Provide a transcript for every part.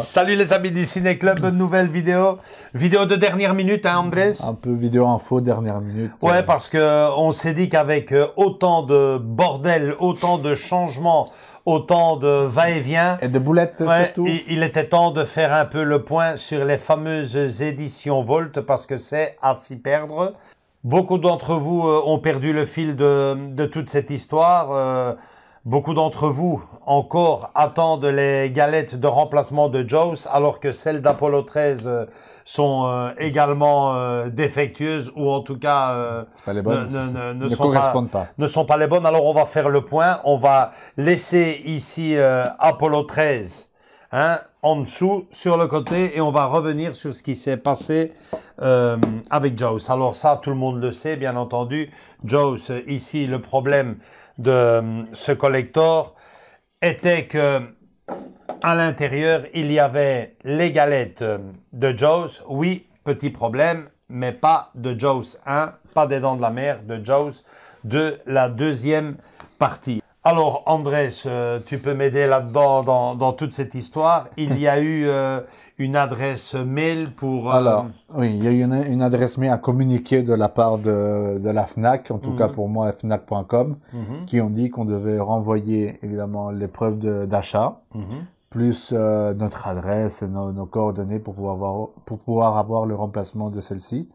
Salut les amis du Ciné Club, nouvelle vidéo. Vidéo de dernière minute, hein Andrés? Un peu vidéo info, dernière minute. Ouais, parce que on s'est dit qu'avec autant de bordel, autant de changements, autant de va-et-vient... Et de boulettes surtout. Il était temps de faire un peu le point sur les fameuses éditions Volt, parce que c'est à s'y perdre. Beaucoup d'entre vous ont perdu le fil de toute cette histoire. Beaucoup d'entre vous encore attendent les galettes de remplacement de Jaws, alors que celles d'Apollo 13 sont également défectueuses, ou en tout cas pas les bonnes. ne sont pas les bonnes. Alors on va faire le point. On va laisser ici Apollo 13 en dessous, sur le côté, et on va revenir sur ce qui s'est passé avec Jaws. Alors ça, tout le monde le sait, bien entendu. Jaws, ici, le problème de ce collector était que à l'intérieur, il y avait les galettes de Jaws. Oui, petit problème, mais pas de Jaws 1, pas des Dents de la Mer, de Jaws de la deuxième partie. Alors, Andrés, tu peux m'aider là-dedans dans toute cette histoire. Il y a eu une adresse mail pour... Alors, oui, il y a eu une adresse mail à communiquer de la part de la FNAC, en tout cas pour moi, fnac.com, qui ont dit qu'on devait renvoyer évidemment les preuves d'achat, plus notre adresse, nos coordonnées pour pouvoir avoir le remplacement de celle-ci.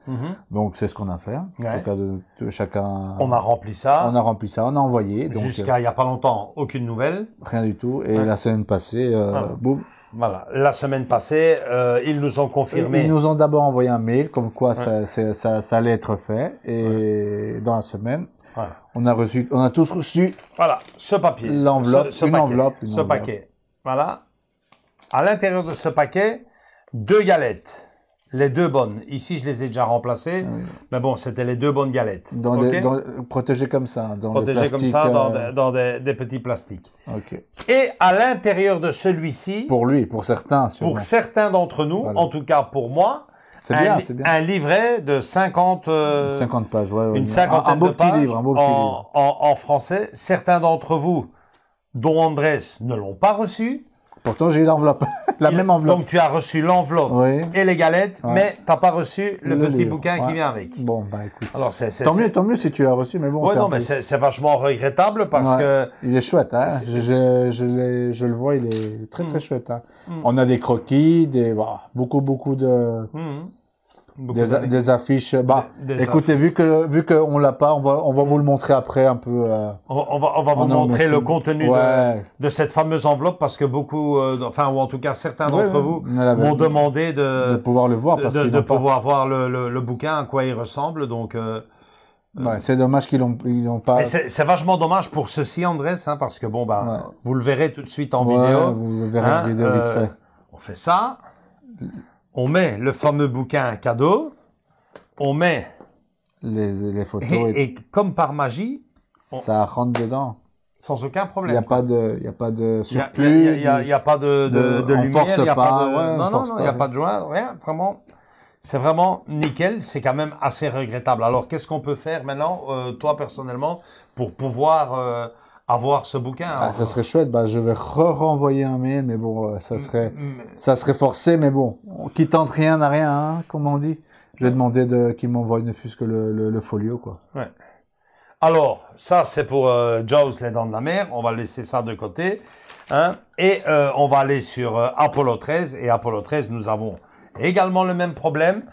Donc, c'est ce qu'on a fait. En tout cas, de chacun... On a rempli ça. On a rempli ça, on a envoyé. Jusqu'à il n'y a pas longtemps, aucune nouvelle. Rien du tout. Et la semaine passée, boum. Voilà, la semaine passée, ils nous ont confirmé. Ils nous ont d'abord envoyé un mail comme quoi ça allait être fait. Et dans la semaine, on a tous reçu. Voilà, ce papier. L'enveloppe, ce paquet. Voilà. À l'intérieur de ce paquet, 2 galettes. Les 2 bonnes. Ici, je les ai déjà remplacées. Mais bon, c'était les 2 bonnes galettes. Protégées comme ça. Protégées comme ça, dans des petits plastiques. Okay. Et à l'intérieur de celui-ci... Pour certains. Sûrement. Pour certains d'entre nous, en tout cas pour moi, bien. Un livret de 50 pages, une cinquantaine de pages, petit livre, un beau petit livre. En français. Certains d'entre vous, dont Andrés, ne l'ont pas reçu. Pourtant, j'ai eu l'enveloppe, la même enveloppe. Donc, tu as reçu l'enveloppe et les galettes, mais tu n'as pas reçu le petit livre. bouquin qui vient avec. Bon, bah écoute. Alors, tant mieux si tu l'as reçu, mais bon. Ouais, non, mais c'est vachement regrettable parce que... Il est chouette, hein. Je le vois, il est très, très chouette, hein. On a des croquis, beaucoup de... Des affiches. Écoutez, vu qu'on l'a pas, on va vous le montrer après un peu. On va vous montrer le contenu de cette fameuse enveloppe, parce que beaucoup, enfin, ou en tout cas certains d'entre vous m'ont demandé de pouvoir le voir, de pouvoir voir le bouquin, à quoi il ressemble. Donc, c'est dommage qu'ils l'ont pas. C'est vachement dommage pour ceci, Andrés, parce que bon, vous le verrez tout de suite en vidéo. Vous le verrez en vidéo vite fait. On fait ça. On met le fameux bouquin cadeau, on met les photos et comme par magie, ça rentre dedans. Sans aucun problème. Il n'y a pas de surplus. Il y a pas de lumière, il n'y a pas de... il n'y a pas de joint, rien, vraiment. C'est vraiment nickel, c'est quand même assez regrettable. Alors, qu'est-ce qu'on peut faire maintenant, toi personnellement, pour pouvoir... avoir ce bouquin. Ça serait chouette. Je vais renvoyer un mail, mais bon, ça serait forcé, mais bon, qui tente rien n'a rien, hein, comme on dit. Je vais demander qu'ils m'envoient ne fût-ce que le folio, quoi. Ouais. Alors, ça, c'est pour Jaws, les Dents de la Mer. On va laisser ça de côté. Et on va aller sur Apollo 13. Et Apollo 13, nous avons également le même problème.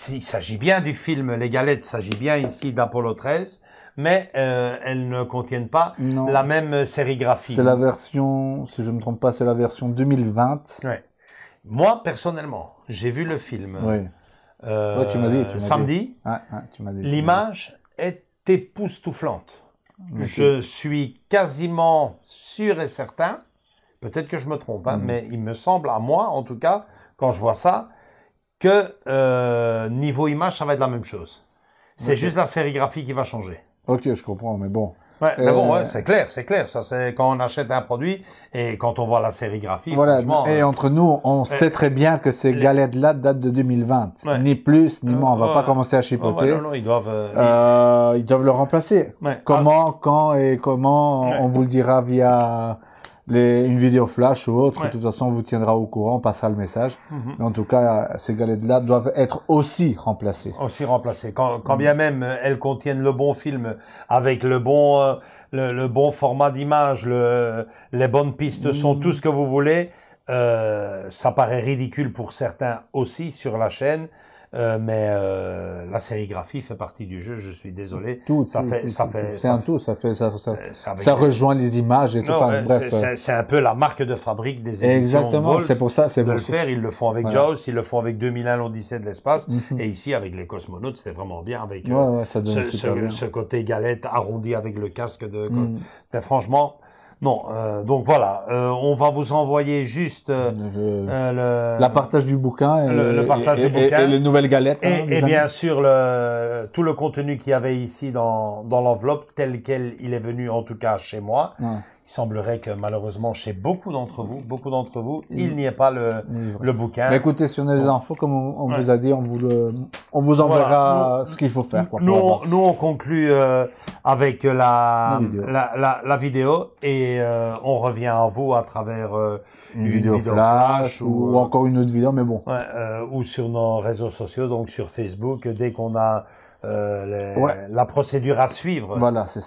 Il s'agit bien du film, les galettes, il s'agit bien ici d'Apollo 13. Mais elles ne contiennent pas la même sérigraphie. C'est la version, si je ne me trompe pas, c'est la version 2020. Ouais. Moi, personnellement, j'ai vu le film tu m'as dit, samedi. Tu m'as dit. L'image est époustouflante. Je suis quasiment sûr et certain, peut-être que je me trompe, mais il me semble, à moi en tout cas, quand je vois ça, que niveau image, ça va être la même chose. C'est juste la sérigraphie qui va changer. Ok, je comprends, mais bon. Mais bon, c'est clair. Ça, c'est quand on achète un produit et quand on voit la sérigraphie. Voilà. Et entre nous, on sait très bien que ces galettes-là datent de 2020. Ni plus, ni moins. On va pas commencer à chipoter. Non, ils doivent le remplacer. Comment, quand et comment, on vous le dira via une vidéo flash ou autre, de toute façon, on vous tiendra au courant, on passera le message. Mais en tout cas, ces galettes-là doivent être aussi remplacées. Aussi remplacées. Quand bien même elles contiennent le bon film, avec le bon format d'image, les bonnes pistes sont tout ce que vous voulez, ça paraît ridicule pour certains aussi sur la chaîne. Mais la sérigraphie fait partie du jeu, je suis désolé. Ça rejoint les images et tout. C'est un peu la marque de fabrique des éditions Volt. C'est pour ça. Le faire, ils le font avec Jaws, ils le font avec 2001 l'Odyssée de l'espace. Et ici, avec les cosmonautes, c'était vraiment bien avec ce côté galette arrondi avec le casque de... C'était franchement... Non, donc voilà, on va vous envoyer juste la partage du bouquin le partage du bouquin et les nouvelles galettes. Et bien sûr tout le contenu qu'il y avait ici dans l'enveloppe tel quel il est venu en tout cas chez moi. Il semblerait que malheureusement chez beaucoup d'entre vous, il n'y ait pas le bouquin. Mais écoutez, si on a des infos, comme on vous a dit, on vous enverra ce qu'il faut faire. Nous on conclut avec la vidéo et on revient à vous à travers une vidéo flash ou encore une autre vidéo, mais bon. Ou sur nos réseaux sociaux, donc sur Facebook, dès qu'on a la procédure à suivre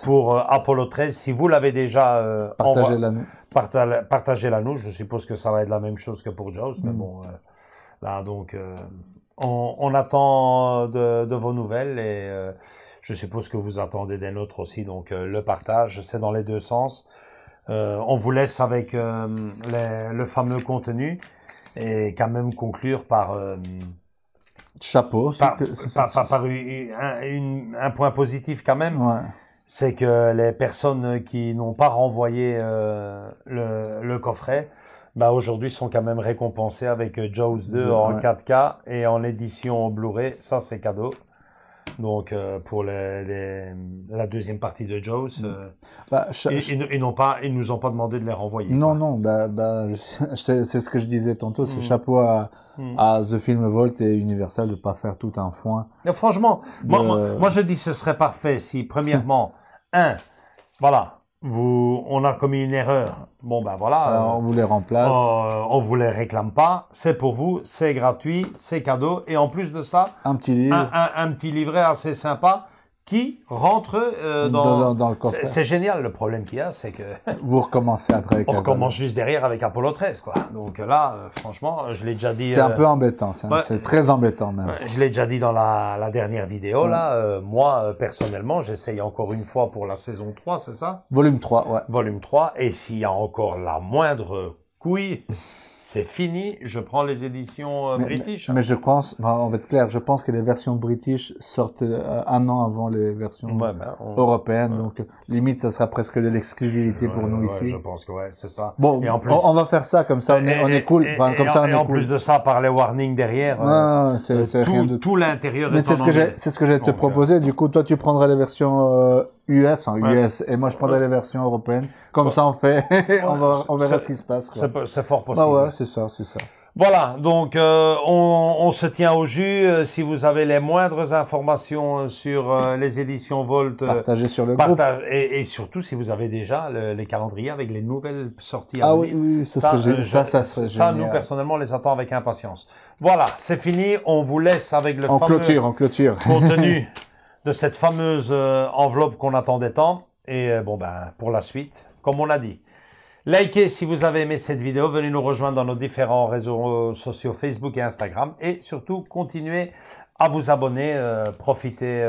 pour Apollo 13. Si vous l'avez déjà, partagez-la nous. Je suppose que ça va être la même chose que pour Jaws, mais bon, là donc on attend de vos nouvelles et je suppose que vous attendez des nôtres aussi. Donc le partage, c'est dans les deux sens. On vous laisse avec le fameux contenu et quand même conclure par chapeau. Par un point positif quand même, c'est que les personnes qui n'ont pas renvoyé le coffret, bah aujourd'hui sont quand même récompensées avec Jaws 2 en 4K et en édition Blu-ray. Ça c'est cadeau. Donc pour la deuxième partie de Jaws, ils nous ont pas demandé de les renvoyer. Non, c'est ce que je disais tantôt, c'est chapeau à The Film Vault et Universal de pas faire tout un foin. Et franchement, moi je dis ce serait parfait si premièrement, on a commis une erreur. Bon ben voilà, on vous les remplace. On vous les réclame pas. C'est pour vous, c'est gratuit, c'est cadeau. Et en plus de ça, un petit livre, un petit livret assez sympa qui rentre dans le coffret. C'est génial. Le problème qu'il y a, c'est que vous recommencez après. On recommence juste derrière avec Apollo 13, quoi. Donc là, franchement, je l'ai déjà dit. C'est un peu embêtant. C'est très embêtant même. Je l'ai déjà dit dans la dernière vidéo là. Moi, personnellement, j'essaye encore une fois pour la saison 3, c'est ça? Volume 3, ouais. Volume 3. Et s'il y a encore la moindre couille, c'est fini, je prends les éditions british. Mais je pense, on va être clair, je pense que les versions british sortent un an avant les versions européennes. Donc, limite, ça sera presque de l'exclusivité pour nous ici. Je pense que c'est ça. Bon, et en plus, on va faire ça, comme ça, on est cool. Et en plus de ça, par les warnings derrière, c'est rien de tout l'intérieur est en anglais. C'est ce que j'ai te proposé. Du coup, toi, tu prendras les versions US, et moi je prendrai les versions européennes. Comme ça, on fait, on verra ce qui se passe. C'est fort possible. C'est ça. Voilà, donc on se tient au jus. Si vous avez les moindres informations sur les éditions Volt, partagez sur le groupe. Et surtout si vous avez déjà les calendriers avec les nouvelles sorties à venir. Oui, ça, nous personnellement, on les attend avec impatience. Voilà, c'est fini. On vous laisse avec le fameux contenu de cette fameuse enveloppe qu'on attendait tant. Et pour la suite, comme on a dit. Likez si vous avez aimé cette vidéo, venez nous rejoindre dans nos différents réseaux sociaux Facebook et Instagram et surtout continuez à vous abonner, profitez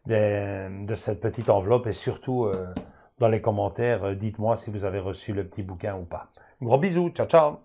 de cette petite enveloppe et surtout dans les commentaires, dites-moi si vous avez reçu le petit bouquin ou pas. Gros bisous, ciao ciao.